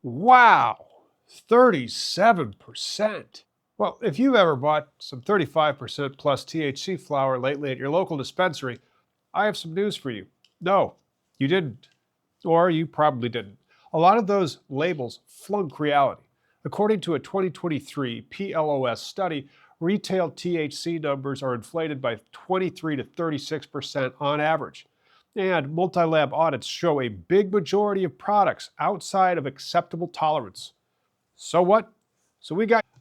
Wow, 37%. Well, if you've ever bought some 35% plus THC flower lately at your local dispensary, I have some news for you. No, you didn't. Or you probably didn't. A lot of those labels flunk reality. According to a 2023 PLOS study, retail THC numbers are inflated by 23 to 36% on average. And multi-lab audits show a big majority of products outside of acceptable tolerance. So what?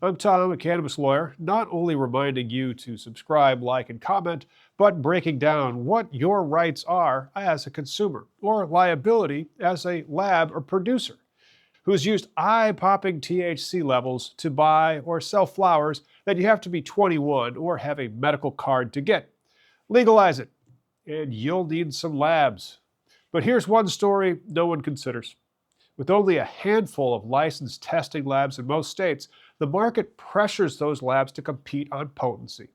I'm Tom, a cannabis lawyer, not only reminding you to subscribe, like, and comment, but breaking down what your rights are as a consumer or liability as a lab or producer who's used eye-popping THC levels to buy or sell flowers that you have to be 21 or have a medical card to get. Legalize it, and you'll need some labs. But here's one story no one considers. With only a handful of licensed testing labs in most states, the market pressures those labs to compete on potency.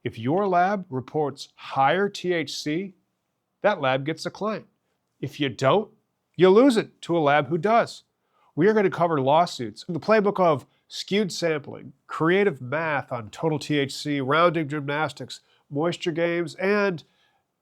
If your lab reports higher THC, that lab gets a client. If you don't, you lose it to a lab who does. We are going to cover lawsuits, the playbook of skewed sampling, creative math on total THC, rounding gymnastics, moisture games, and,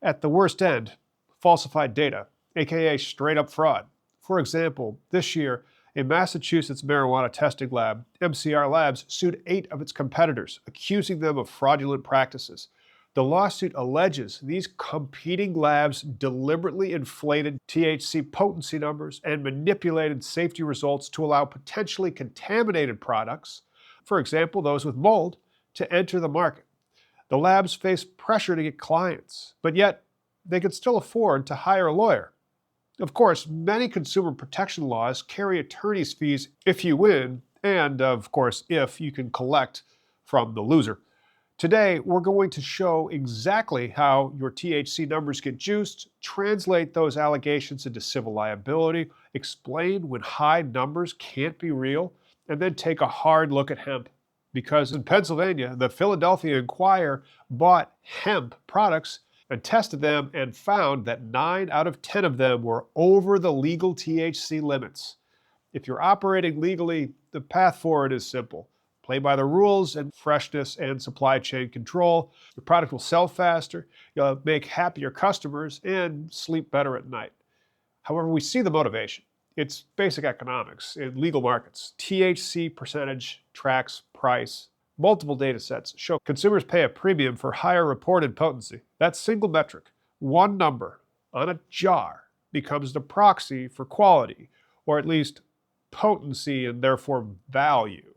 at the worst end, falsified data, aka straight up fraud. For example, this year, a Massachusetts marijuana testing lab, MCR Labs, sued 8 of its competitors, accusing them of fraudulent practices. The lawsuit alleges these competing labs deliberately inflated THC potency numbers and manipulated safety results to allow potentially contaminated products, for example, those with mold, to enter the market. The labs face pressure to get clients, but yet they could still afford to hire a lawyer. Of course, many consumer protection laws carry attorney's fees if you win, and of course, if you can collect from the loser. Today, we're going to show exactly how your THC numbers get juiced, translate those allegations into civil liability, explain when high numbers can't be real, and then take a hard look at hemp. Because in Pennsylvania, the Philadelphia Inquirer bought hemp products and tested them and found that 9 out of 10 of them were over the legal THC limits. If you're operating legally, the path forward is simple. Play by the rules and freshness and supply chain control. Your product will sell faster, you'll make happier customers, and sleep better at night. However, we see the motivation. It's basic economics in legal markets. THC percentage tracks price. Multiple data sets show consumers pay a premium for higher reported potency. That single metric, one number on a jar, becomes the proxy for quality, or at least potency and therefore value.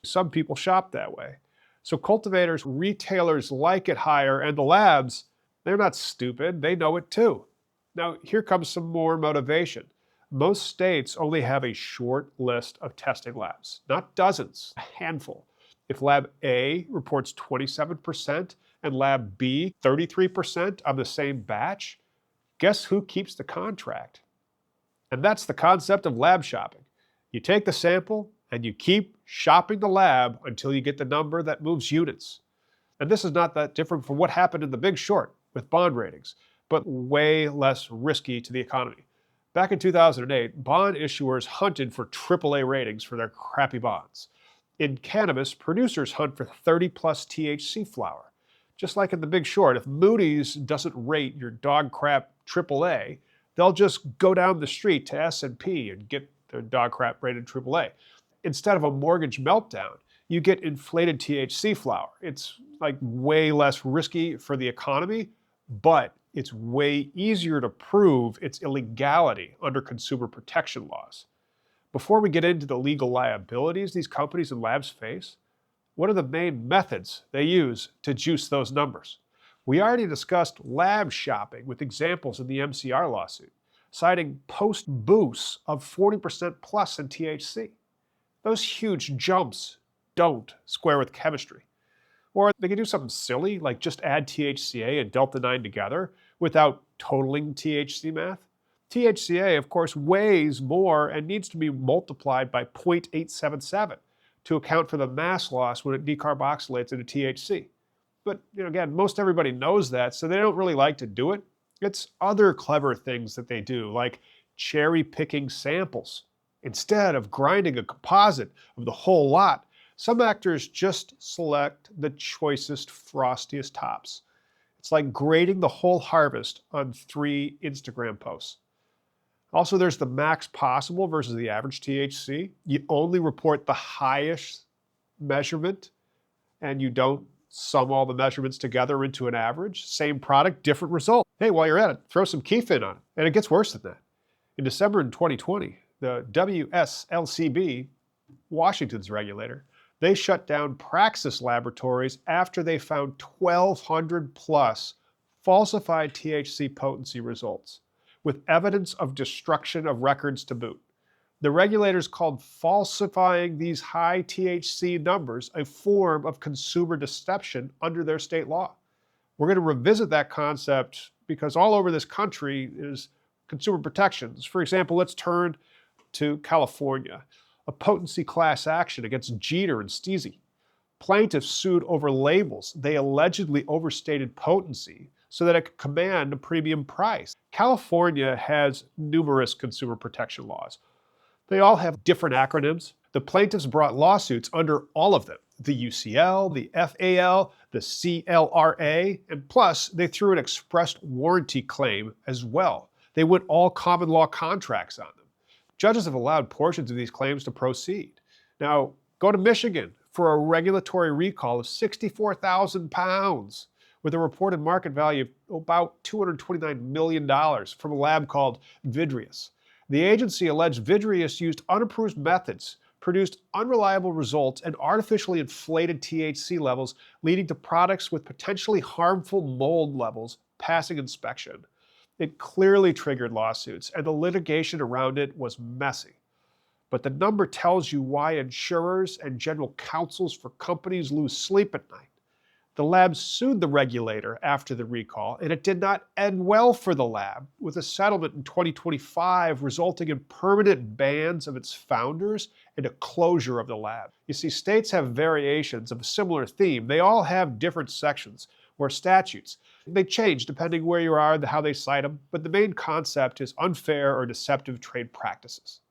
Some people shop that way. So cultivators, retailers like it higher, and the labs, they're not stupid, they know it too. Now, here comes some more motivation. Most states only have a short list of testing labs, not dozens, a handful. If Lab A reports 27% and Lab B 33% on the same batch, guess who keeps the contract? And that's the concept of lab shopping. You take the sample and you keep shopping the lab until you get the number that moves units. And this is not that different from what happened in The Big Short with bond ratings, but way less risky to the economy. Back in 2008, bond issuers hunted for AAA ratings for their crappy bonds. In cannabis, producers hunt for 30 plus THC flower. Just like in The Big Short, if Moody's doesn't rate your dog crap AAA, they'll just go down the street to S&P and get their dog crap rated AAA. Instead of a mortgage meltdown, you get inflated THC flower. It's like way less risky for the economy, but it's way easier to prove its illegality under consumer protection laws. Before we get into the legal liabilities these companies and labs face, what are the main methods they use to juice those numbers? We already discussed lab shopping with examples in the MCR lawsuit, citing post-boosts of 40% plus in THC. Those huge jumps don't square with chemistry. Or they can do something silly, like just add THCA and Delta-9 together without totaling THC math. THCA, of course, weighs more and needs to be multiplied by 0.877 to account for the mass loss when it decarboxylates into THC. But again, most everybody knows that, so they don't really like to do it. It's other clever things that they do, like cherry picking samples. Instead of grinding a composite of the whole lot, some actors just select the choicest, frostiest tops. It's like grading the whole harvest on 3 Instagram posts. Also, there's the max possible versus the average THC. You only report the highest measurement and you don't sum all the measurements together into an average. Same product, different result. Hey, while you're at it, throw some keef in on it. And it gets worse than that. In December 2020, the WSLCB, Washington's regulator, they shut down Praxis Laboratories after they found 1,200 plus falsified THC potency results, with evidence of destruction of records to boot. The regulators called falsifying these high THC numbers a form of consumer deception under their state law. We're going to revisit that concept because all over this country is consumer protections. For example, let's turn to California, a potency class action against Jeter and Steezy. Plaintiffs sued over labels. They allegedly overstated potency so that it could command a premium price. California has numerous consumer protection laws. They all have different acronyms. The plaintiffs brought lawsuits under all of them, the UCL, the FAL, the CLRA, and plus they threw an expressed warranty claim as well. They went all common law contracts on them. Judges have allowed portions of these claims to proceed. Now, go to Michigan for a regulatory recall of 64,000 pounds with a reported market value of about $229 million from a lab called Vidrius. The agency alleged Vidrius used unapproved methods, produced unreliable results, and artificially inflated THC levels, leading to products with potentially harmful mold levels passing inspection. It clearly triggered lawsuits, and the litigation around it was messy. But the number tells you why insurers and general counsels for companies lose sleep at night. The lab sued the regulator after the recall, and it did not end well for the lab, with a settlement in 2025 resulting in permanent bans of its founders and a closure of the lab. You see, states have variations of a similar theme. They all have different sections or statutes. They change depending where you are and how they cite them, but the main concept is unfair or deceptive trade practices.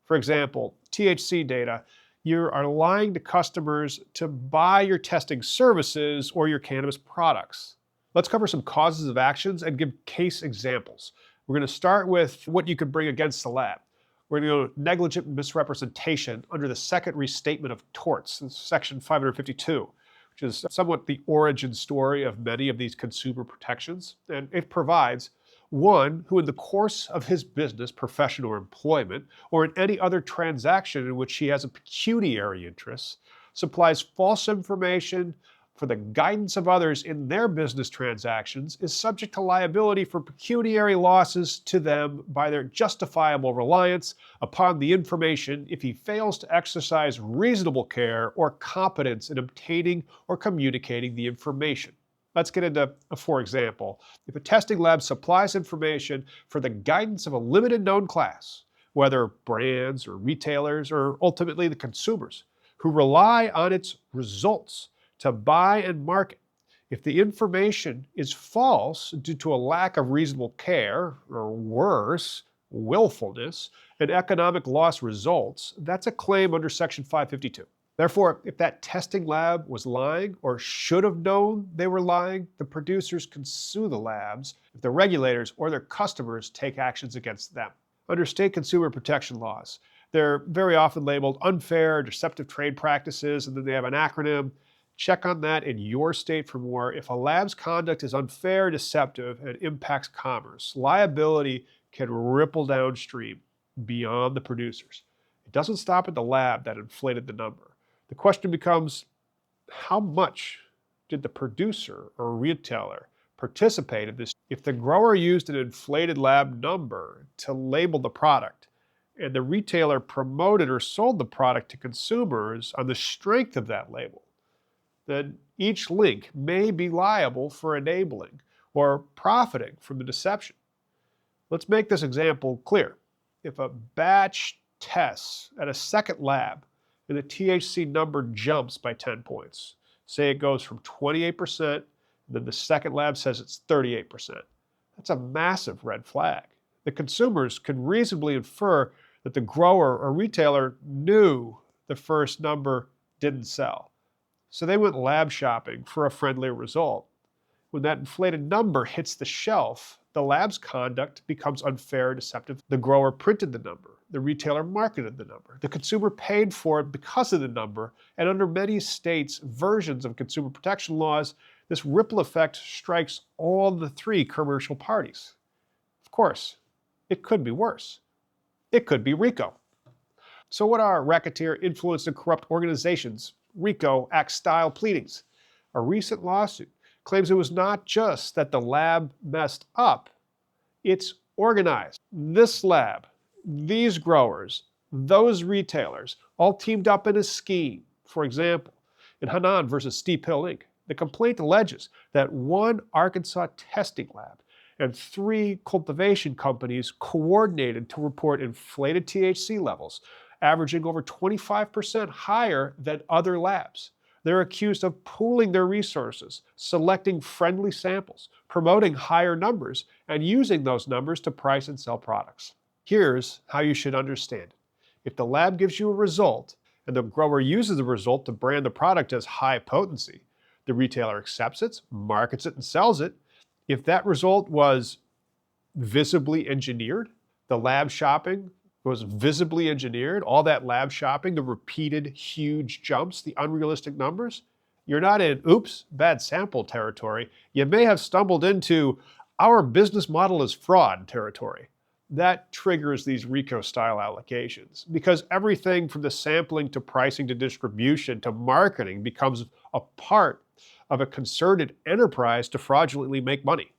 For example, THC data, you are lying to customers to buy your testing services or your cannabis products. Let's cover some causes of actions and give case examples. We're going to start with what you could bring against the lab. We're going to go negligent misrepresentation under the second restatement of torts in section 552. Which is somewhat the origin story of many of these consumer protections. And it provides one who in the course of his business, profession, or employment, or in any other transaction in which he has a pecuniary interest, supplies false information for the guidance of others in their business transactions is subject to liability for pecuniary losses to them by their justifiable reliance upon the information if he fails to exercise reasonable care or competence in obtaining or communicating the information. Let's get into a for example. If a testing lab supplies information for the guidance of a limited known class, whether brands or retailers or ultimately the consumers, who rely on its results to buy and market. If the information is false due to a lack of reasonable care, or worse, willfulness, and economic loss results, that's a claim under Section 552. Therefore, if that testing lab was lying or should have known they were lying, the producers can sue the labs if the regulators or their customers take actions against them. Under state consumer protection laws, they're very often labeled unfair, deceptive trade practices, and then they have an acronym. Check on that in your state for more. If a lab's conduct is unfair, deceptive, and impacts commerce, liability can ripple downstream beyond the producers. It doesn't stop at the lab that inflated the number. The question becomes, how much did the producer or retailer participate in this? If the grower used an inflated lab number to label the product, and the retailer promoted or sold the product to consumers on the strength of that label, then each link may be liable for enabling or profiting from the deception. Let's make this example clear. If a batch tests at a second lab and the THC number jumps by 10 points, say it goes from 28%, then the second lab says it's 38%. That's a massive red flag. The consumers can reasonably infer that the grower or retailer knew the first number didn't sell. So they went lab shopping for a friendlier result. When that inflated number hits the shelf, the lab's conduct becomes unfair and deceptive. The grower printed the number. The retailer marketed the number. The consumer paid for it because of the number. And under many states' versions of consumer protection laws, this ripple effect strikes all the three commercial parties. Of course, it could be worse. It could be RICO. So what are racketeer, influenced, and corrupt organizations' RICO Act-style pleadings? A recent lawsuit claims it was not just that the lab messed up, it's organized. This lab, these growers, those retailers, all teamed up in a scheme. For example, in Hanan versus Steep Hill Inc., the complaint alleges that one Arkansas testing lab and 3 cultivation companies coordinated to report inflated THC levels, averaging over 25% higher than other labs. They're accused of pooling their resources, selecting friendly samples, promoting higher numbers, and using those numbers to price and sell products. Here's how you should understand it. If the lab gives you a result, and the grower uses the result to brand the product as high potency, the retailer accepts it, markets it, and sells it. If that result was visibly engineered, the lab shopping was visibly engineered, all that lab shopping, the repeated huge jumps, the unrealistic numbers, you're not in oops, bad sample territory. You may have stumbled into our business model is fraud territory. That triggers these RICO-style allegations because everything from the sampling to pricing to distribution to marketing becomes a part of a concerted enterprise to fraudulently make money.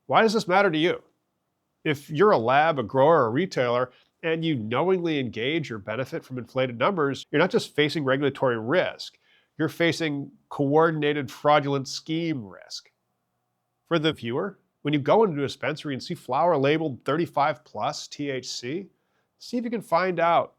Why does this matter to you? If you're a lab, a grower, or a retailer, and you knowingly engage or benefit from inflated numbers, you're not just facing regulatory risk, you're facing coordinated fraudulent scheme risk. For the viewer, when you go into a dispensary and see flower labeled 35 plus THC, see if you can find out,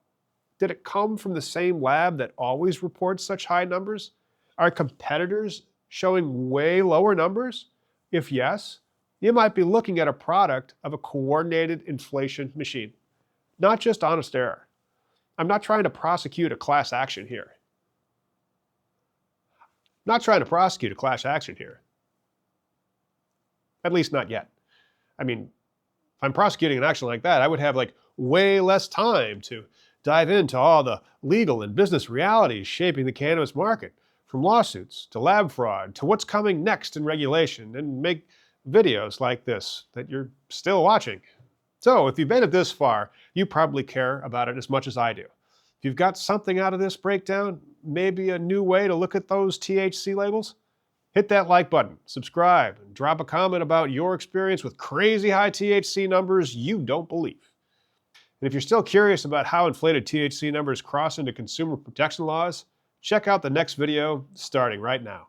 did it come from the same lab that always reports such high numbers? Are competitors showing way lower numbers? If yes, you might be looking at a product of a coordinated inflation machine, not just honest error. I'm not trying to prosecute a class action here. At least not yet. I mean, if I'm prosecuting an action like that, I would have like way less time to dive into all the legal and business realities shaping the cannabis market, from lawsuits to lab fraud to what's coming next in regulation, and make videos like this that you're still watching. So if you've made it this far, you probably care about it as much as I do. If you've got something out of this breakdown, maybe a new way to look at those THC labels, hit that like button, subscribe, and drop a comment about your experience with crazy high THC numbers you don't believe. And if you're still curious about how inflated THC numbers cross into consumer protection laws, check out the next video starting right now.